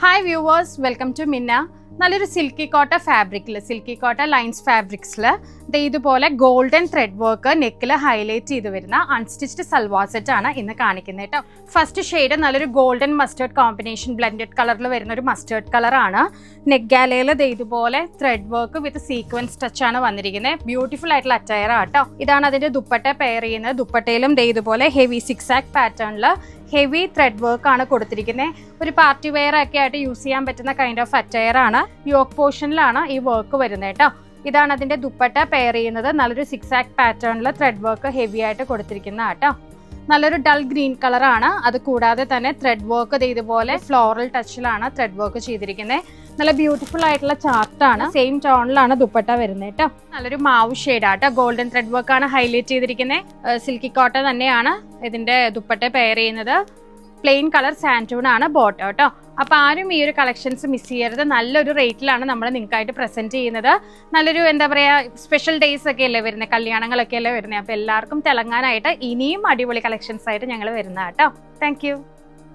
Hi viewers, welcome to മിന്ന. നല്ലൊരു silky കോട്ട ഫാബ്രിക്കിൽ, സിൽക്കി കോട്ട ലൈൻസ് ഫാബ്രിക്സിൽ ഇതുപോലെ ഗോൾഡൻ ത്രെഡ് വർക്ക് നെക്കിൽ ഹൈലൈറ്റ് ചെയ്ത് വരുന്ന അൺസ്റ്റിച്ച്ഡ് സൽവാർ സെറ്റ് ആണ് ഇന്ന് കാണിക്കുന്നത് കേട്ടോ. ഫസ്റ്റ് ഷെയ്ഡ് നല്ലൊരു ഗോൾഡൻ മസ്റ്റേർഡ് കോമ്പിനേഷൻ ബ്ലെൻഡഡ് കളറിൽ വരുന്ന ഒരു മസ്റ്റേർഡ് കളറാണ്. നെക്ക് ഗാലയിൽ ഇതുപോലെ thread work with sequence touch ആണ് വന്നിരിക്കുന്നത്. ബ്യൂട്ടിഫുൾ ആയിട്ടുള്ള അറ്റയർ ആട്ടോ. ഇതാണ് അതിന്റെ ദുപ്പട്ട പെയർ ചെയ്യുന്നത്. ദുപ്പട്ടയിലും ഇതുപോലെ ഹെവി സിക്സ് ആക്ക് പാറ്റേണിൽ ഹെവി ത്രെഡ് വർക്ക് ആണ് കൊടുത്തിരിക്കുന്നത്. ഒരു പാർട്ടി വെയർ ഒക്കെ ആയിട്ട് യൂസ് ചെയ്യാൻ പറ്റുന്ന കൈൻഡ് ഓഫ് അറ്റയർ ആണ്. യോക്ക് പോർഷനിലാണ് ഈ വർക്ക് വരുന്നത് കേട്ടോ. ഇതാണ് അതിന്റെ ദുപ്പട്ട പെയർ ചെയ്യുന്നത്. നല്ലൊരു സിക്സ് ആക്ക് പാറ്റേണിൽ ത്രെഡ് വർക്ക് ഹെവി ആയിട്ട് കൊടുത്തിരിക്കുന്ന കേട്ടോ. നല്ലൊരു ഡൾ ഗ്രീൻ കളറാണ്. അത് കൂടാതെ തന്നെ ത്രെഡ് വർക്ക് ഇതുപോലെ ഫ്ലോറൽ ടച്ചിലാണ് ത്രെഡ് വർക്ക് ചെയ്തിരിക്കുന്നത്. നല്ല ബ്യൂട്ടിഫുൾ ആയിട്ടുള്ള ചാർട്ടാണ്. സെയിം ടോണിലാണ് ദുപ്പട്ട വരുന്നത് കേട്ടോ. നല്ലൊരു മാവ് ഷെയ്ഡാട്ടോ. ഗോൾഡൻ ത്രെഡ് വർക്ക് ആണ് ഹൈലൈറ്റ് ചെയ്തിരിക്കുന്നത്. സിൽക്കി കോട്ടൺ തന്നെയാണ് ഇതിന്റെ ദുപ്പട്ട പെയർ ചെയ്യുന്നത്. പ്ലെയിൻ കളർ സാൻറ്റൂൺ ആണ് ബോട്ടം കേട്ടോ. അപ്പൊ ആരും ഈ ഒരു കളക്ഷൻസ് മിസ് ചെയ്യരുത്. നല്ലൊരു റേറ്റിലാണ് നമ്മൾ നിങ്ങൾക്കായിട്ട് പ്രസന്റ് ചെയ്യുന്നത്. നല്ലൊരു എന്താ പറയാ, സ്പെഷ്യൽ ഡേയ്സ് ഒക്കെ അല്ലേ വരുന്നത്, കല്യാണങ്ങളൊക്കെ അല്ലേ വരുന്നത്. അപ്പൊ എല്ലാവർക്കും തിളങ്ങാനായിട്ട് ഇനിയും അടിപൊളി കളക്ഷൻസ് ആയിട്ട് ഞങ്ങൾ വരുന്ന കേട്ടോ. താങ്ക്